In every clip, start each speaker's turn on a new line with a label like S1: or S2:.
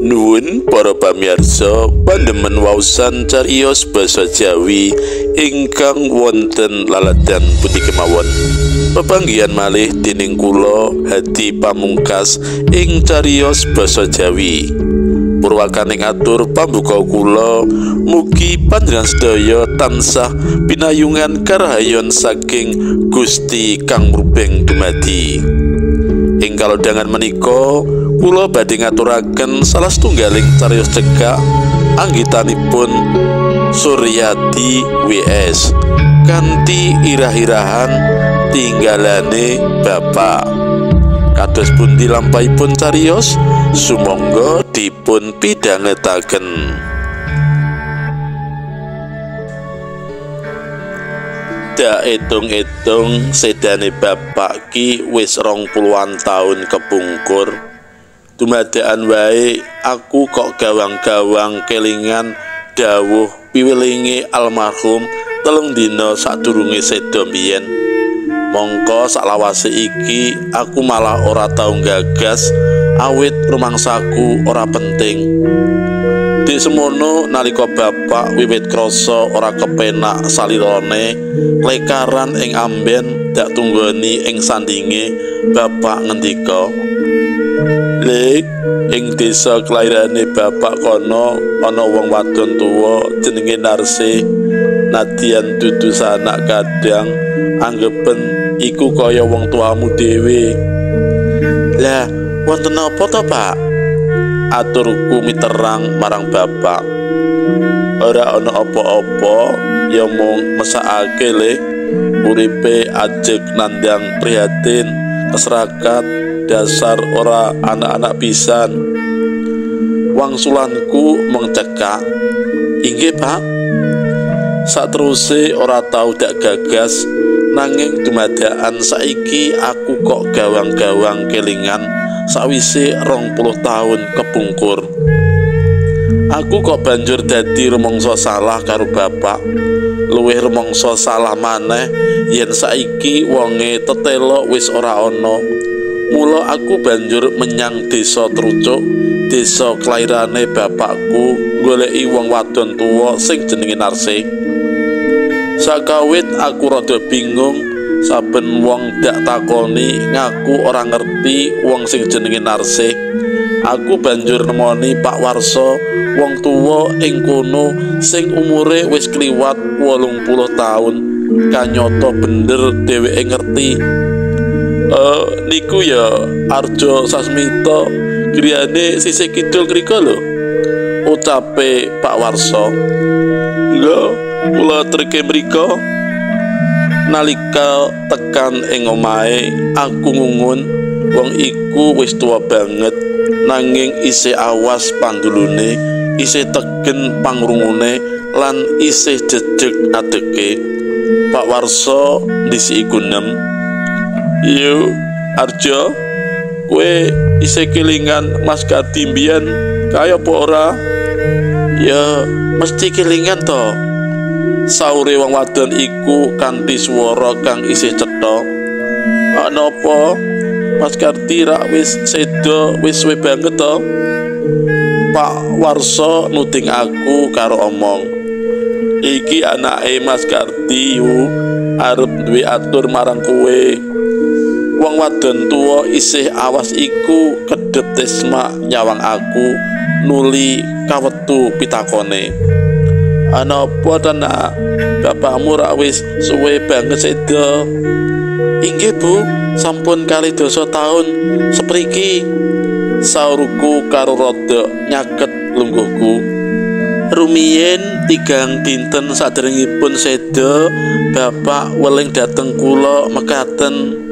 S1: Nuwun para pamirsa pandhemen waosan cariyos basa Jawi ingkang wonten laladan pundi kemawon. Pepanggihan malih dening kula Hadi Pamungkas ing cariyos basa Jawi. Purwakaning atur pambuka kula, mugi panjenengan sedaya tansah pinayungan karahayon saking Gusti kang mrubeng dumadi. Ing kalodhangan menika kula badhe ngaturaken salah setunggaling cariyos cekak anggitanipun Suryati WS kanthi irah-irahan Tinggalane Bapak. Kados pundi lampahipun cariyos, sumangga dipun pidhangetaken. Dak etung-etung sedane bapak ki wis 20-an taun kepungkur. Dumadakan wae aku kok gawang-gawang kelingan dawuh piwelinge almarhum 3 dina sadurunge seda mbiyen. Mongko saklawase iki aku malah ora tau gagas awit rumangsaku ora penting. Di semono nalika bapak wiwit krasa ora kepenak salirane lekaran ing amben dak tunggoni ing sandinge, bapak ngendika, "Lek ing desa kelairane bapak kono ana wong wadon tuwa jenenge Narsi, nadyan dudu sanak kadang anggepen iku kaya wong tuamu dhewe." "Lah wonten apa to, Pak?" aturku miterang marang bapak. "Ora ana apa-apa, ya mung mesakake le uripe ajeg nandang prihatin keserakat dasar ora anak-anak pisan." Wangsulanku mengcekak, "Inggih, Pak." Sateruse ora tau dak gagas, nanging dumadakan saiki aku kok gawang-gawang kelingan sawise 20 taun kepungkur. Aku kok banjur dadi rumangsa salah karo bapak. Luwih rumangsa salah maneh yen saiki wonge tetelo wis ora ana. Mula aku banjur menyang desa Trucuk, desa kelairane bapakku, goleki wong wadon tuwa sing jenenge Narsi. Sakawit aku rada bingung, saben wong dak takoni ngaku ora ngerti wong sing jenenge Narsi. Aku banjur nemoni Pak Warso, wong tuwa ing kono sing umure wis kliwat 80 taun. Kanyata bener dheweke ngerti. Niku ya Arjo Sasmita, griyane sisih kidul mriko lho," ucape Pak Warso. "Lho, kula trike mriko." Nalika tekan ing omahe aku ngungun, wong iku wis tuwa banget nanging isih awas pandulune, isih tegen pangrungune lan isih jejeg adeke. Pak Warso ndisiki gunem, "Yo Arjo, kowe isih kelingan Mas Kardi mbiyen kaya apa ora?" "Ya mesti kelingan to," saure wong wadon iku kanthi swara kang isih cetha. "Napa Mas Kardi rak wis seda wis suwe banget to?" Pak Warso nuding aku karo omong, "Iki anake Mas Kardi arep duwe atur marang kowe." Wong wadon tuwa isih awas iku kedhep tresna nyawang aku, nuli kawetu pitakone, "Napa to nak, bapakmu rak wis suwe banget seda?" "Inggih Bu, sampun 2 taun sepriki," saurku karo rada nyaket lungguhku. "Rumiyin 3 dinten saderengipun seda, bapak weling dateng kula mekaten.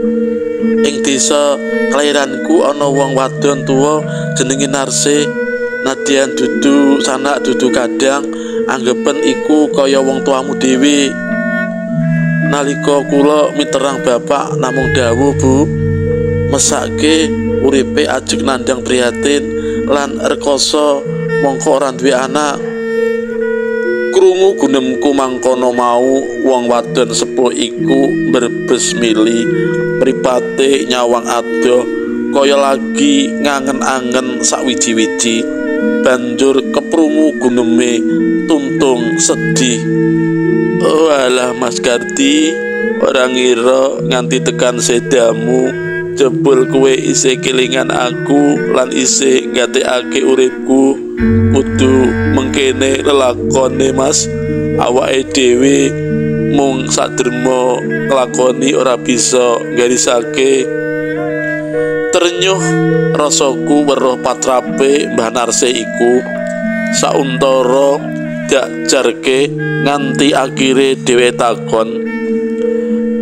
S1: Ing desa kelairanku ana wong wadon tuwa jenenge Narsi, nadyan dudu sanak dudu kadang anggepen iku kaya wong tuamu dhewe." Nalika kula miterang bapak namung dawuh, "Bu, mesake uripe ajeg nandang prihatin lan rekoso mongko ora duwe anak." Krungu gunemku mangkono mau, wong wadon sepuh iku mbrebes mili, mripate nyawang adoh kaya lagi ngangen-angen sakwiji-wiji. banjur keprungu gumeme tuntung sedih. Oh alah Mas Kardi, ora ngira nganti tekan sedamu jebul kowe isih kelingan aku lan isih nggatekake uripku. Kudu mengkene lelakone Mas, awake dhewe mung sadherma nglakoni ora bisa nggarisake. Ternyuh rasaku weruh patrape Mbah Narse iku sauntara dak jarke nganti akhire dhewe takon,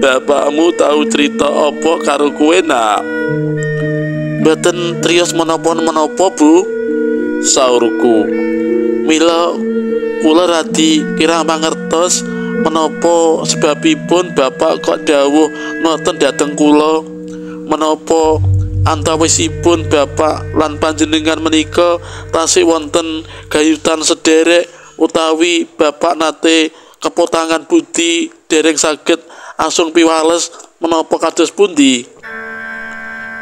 S1: "Bapakmu tahu cerita apa karo kowe, Nak?" "Mboten triyos menapa-menapa, Bu," saurku. "Mila kula radi kirang mangertos menapa sebabipun Bapak kok dawuh ngoten dhateng kula. Menapa antawisipun Bapak lan panjenengan menika tasih wonten gayutan sederek utawi Bapak nate kepotangan budi dereng saged asung piwales menapa kados pundi?"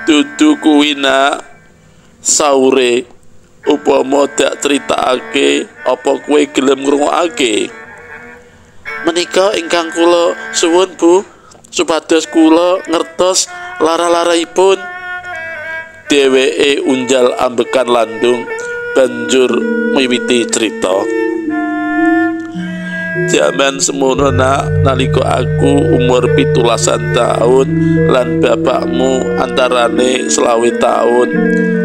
S1: "Dudu kuwi, Nak," saure. "Upama dak critakake apa kowe gelem ngrungokake?" "Menika ingkang kula suwun, Bu, supados kula ngertos lara-laraipun." Dheweke unjal ambekan landung banjur miwiti cerita. "Jaman semono, Nak, nalika aku umur 17 taun lan bapakmu antarane 20 taun,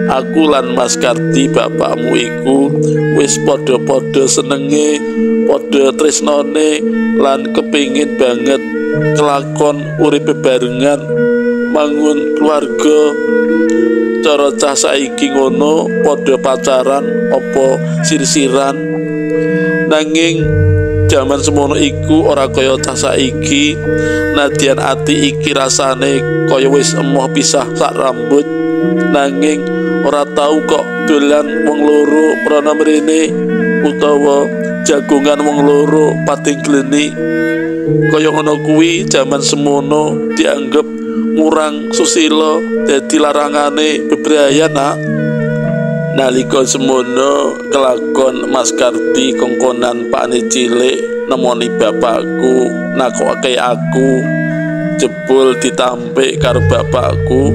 S1: aku lan Mas Kardi bapakmu iku wis padha-padha senenge, padha tresnane lan kepingin banget kelakon urip bebarengan mangun keluarga. Cara cah saiki ngono padha pacaran apa sir-siran, nanging jaman semono iku ora kaya cah saiki. Nadyan ati iki rasane kaya wis emoh pisah sak rambut, nanging ora tau kok dolan wong loro prana mrene utawa jagongan wong loro pating gleni. Kaya ngono kuwi jaman semono dianggep ngurang susila dadi larangane bebraya, Nak." Nalika semono kelakon Mas Kardi kongkonan pakne cilik nemoni bapakku nakokake aku, jebul ditampik karo bapakku.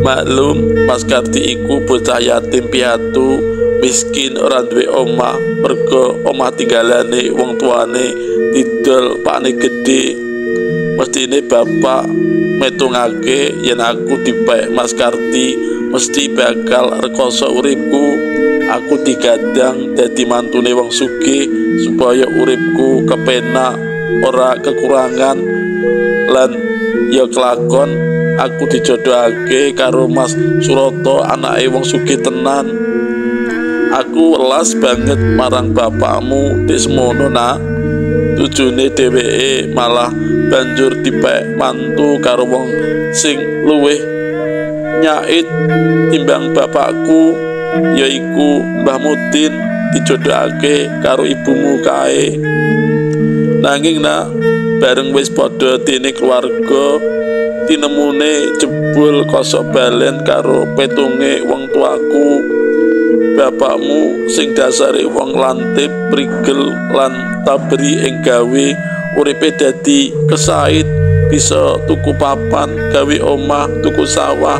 S1: Maklum Mas Kardi iku bocah yatim piatu, miskin, ora duwe omah, merga omah tinggalane wong tuane didol pakne gedhe. Mestine bapak metungake yen aku dipek Mas Kardi mesti bakal rekoso uripku. Aku digadang dadi mantune wong sugih supaya uripku kepenak ora kekurangan, lan ya kelakon aku dijodohake karo Mas Suroto anake wong sugih tenan. Aku welas banget marang bapakmu desmono, Nak. Tujune dheweke malah banjur dipek mantu karo wong sing luwih nyait timbang bapakku, yaiku Mbah Mudin, dijodohake karo ibumu kae. Nanging, Nak, bareng wis padha dene keluarga, tinemune jebul kosok balen karo petunge wong tuaku. Bapakmu sing dasare wong lantip, prigel lan tabri ing gawe uripe dadi kesait, bisa tuku papan, gawe omah, tuku sawah,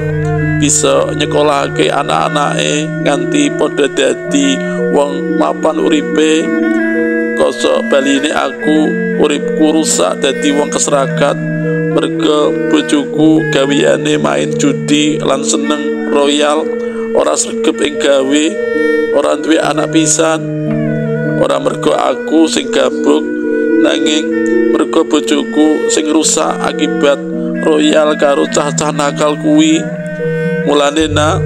S1: bisa nyekolahake anak-anake nganti padha dadi wong mapan uripe. Kosok baline aku uripku rusak dadi wong keserakat merga bojoku gaweane main judi lan seneng royal, ora sregep ing gawe, ora duwe anak pisan. Ora merga aku sing gabuk, nanging merga bojoku sing rusak akibat royal karo cah-cah nakal kuwi. Mulane, Nak,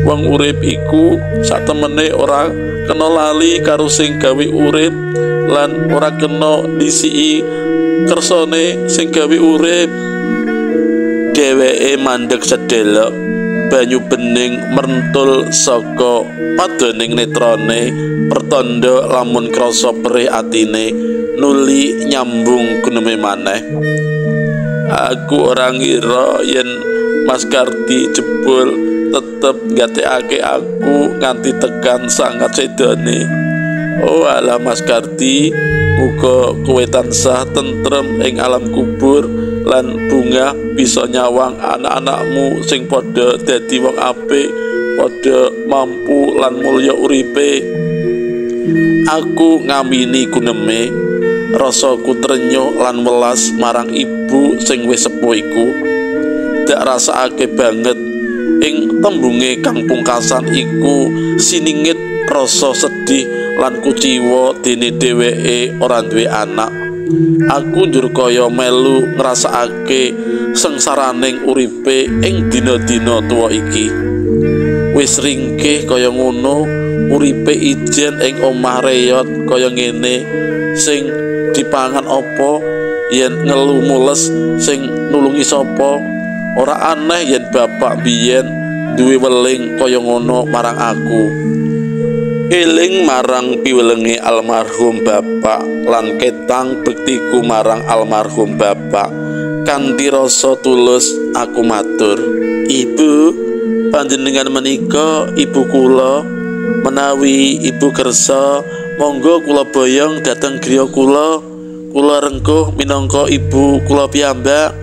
S1: wong urip iku satemene ora kena lali karo sing gawe urip lan ora kena disiki kersane sing gawe urip. Dheweke mandeg sedelok, banyu bening meruntul saka padoning netrane, pertanda lamun krasa perih atine nuli nyambung guneme maneh. Aku ora ngira yen Mas Kardi jebul tetep nggatekake aku nganti tekan sangat sedone. Oh alah Mas Kardi, muga kowe tansah tentrem ing alam kubur lan bungah bisa nyawang anak-anakmu sing padha dadi wong apik, padha mampu lan mulya uripe. Aku ngamini guneme, rasaku trenyuh lan welas marang ibu sing wis sepuh iku. Dak rasakake banget ing tembunge kang pungkasan iku siningit rasa sedih lan kuciwa dene dheweke ora duwe anak. Aku njur kaya melu ngrasakake sengsaraning uripe ing dina-dina tuwa iki. Wis ringkih kaya ngono uripe ijen ing omah reyot kaya ngene, sing dipangan apa yen ngelu mules sing nulungi sapa. Ora aneh yen bapak biyen duwe weling kaya ngono marang aku. Eling marang piwelenge almarhum bapak lan ketang bektiku marang almarhum bapak, kanthi rasa tulus aku matur, "Ibu, panjenengan menika ibu kula, menawi ibu kersa monggo kula boyong dhateng griya kula. Kula rengkuh minangka ibu kula piyambak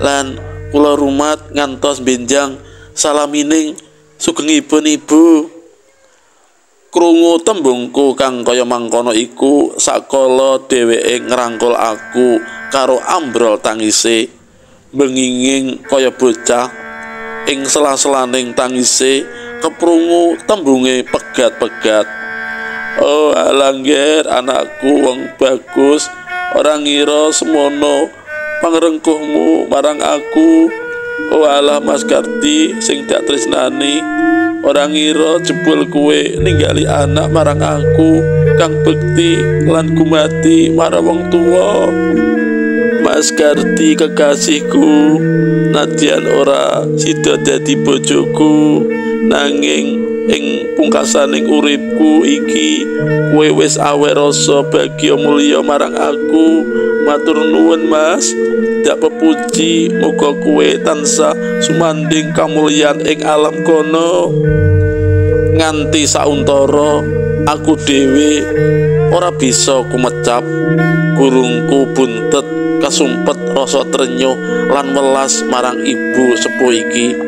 S1: lan kula rumat ngantos benjang salamining sugengipun ibu." Krungu tembungku kang kaya mangkono iku, sakala dheweke ngrangkul aku karo ambrol tangise, benginging kaya bocah. Ing sela-selaning tangise keprungu tembunge pegat-pegat, "Oh alangger anakku wong bagus, ora ngira semono pangrengkuhmu marang aku. Oh alah Mas Kardi sing dak tresnani, ora ngira jebul kuwe ninggali anak marang aku kang bekti lan gumati marang wong tuwa. Mas Kardi kekasihku, nadyan ora sida dadi bojoku, nanging ing pungkasaning uripku iki kowe wis aweh rasa bagya mulya marang aku. Matur nuwun Mas, dak pepuji muga kowe tansah sumanding kamulyan ing alam kono." Nganti sauntara aku dhewe ora bisa kumecap, gurungku buntet kasumpet rasa trenyuh lan welas marang ibu sepuh iki.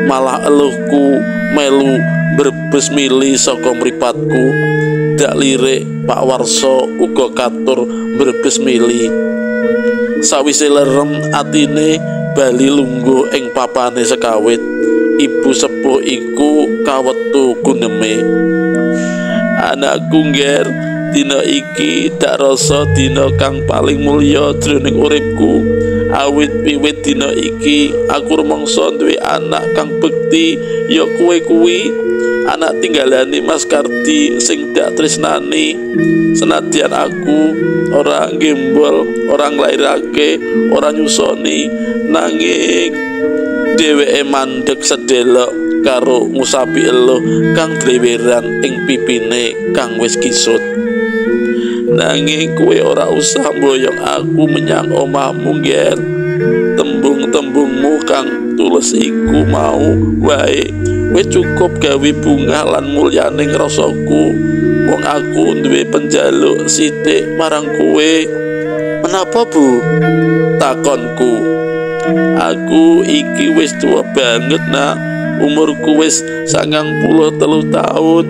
S1: Malah eluhku melu brebes mili saka mripatku. Dak lirik Pak Warso uga katur brebes mili. Sawise lerem atine bali lungguh ing papane sekawit, ibu sepuh iku kawetu guneme, "Anakku ngger, dina iki dak rasa dina kang paling mulya jroning uripku. Awit wiwit dina iki aku rumangsa duwe anak kang bekti, ya kowe kuwi, anak tinggalane Mas Kardi sing dak tresnani. Senadyan aku ora gembol, ora nglairake, ora nyusoni, nanging dheweke mandeg sedelok karo ngusapi eluh kang dreweran ing pipine kang wis kisut. Nanging kowe ora usah mboyong aku menyang omahmu ngger. Tembung-tembungmu kang tulus iku mau wae wis cukup gawe bungah lan mulyaning rasaku. Wong aku duwe penjaluk sithik marang kowe." "Menapa Bu?" takonku. "Aku iki wis tuwa banget nak, umurku wis 93 taun.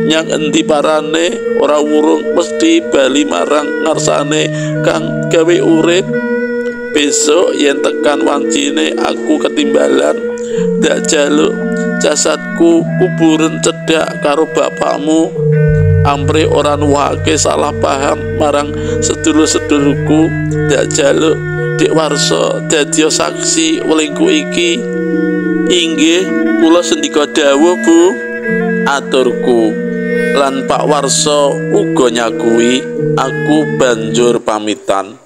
S1: Nyang endi parane ora wurung mesti bali marang ngarsane kang gawe urip. Besok yen tekan wancine aku ketimbalan, dak jaluk jasadku kuburen cedhak karo bapakmu. Ampre ora nuwake salah paham marang sedulur-sedulurku, dak jaluk Dik Warso dadi saksi welingku iki." "Inggih, kula sendika dawuh Bu," aturku. Lan Pak Warso uga nyaguhi. Aku banjur pamitan.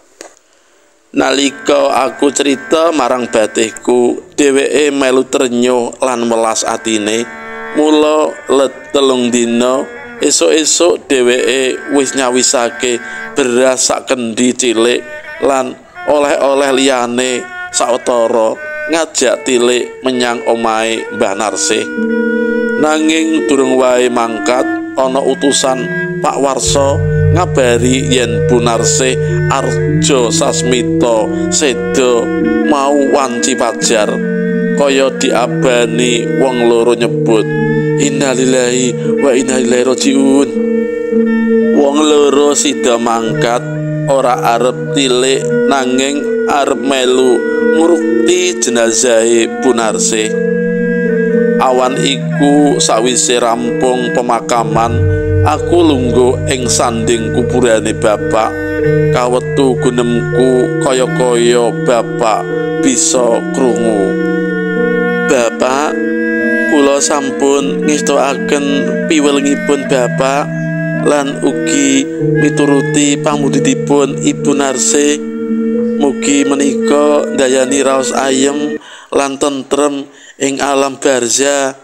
S1: Nalika aku cerita marang batihku, dheweke melu trenyuh lan welas atine. Mula let 3 dina esuk-esuk dheweke wis nyawisake beras sak kendi cilik lan oleh-oleh liyane sawetara ngajak Tilik menyang omahe Mbah Narsih. Nanging durung wae mangkat ana utusan Pak Warsa ngabari yen Bu Narsih arja sasmita seda mau wanci pajar, kaya diabani wong loro nyebut innalillahi wa inna ilaihi rajiun. Wong loro sida mangkat ora arep Tilik nanging arep melu ngurukti jenazahe Bu Narsih. Awan iku sawise rampung pemakaman, aku lungguh ing sanding kuburane bapak. Kawetu gunemku kaya-kaya bapak bisa krungu. Bapak, kula sampun ngestokaken piwelingipun bapak lan ugi mituruti pamudhitipun Ibu Narsih. Mugi menika ndayani raos ayem lan tentrem ing alam barzah.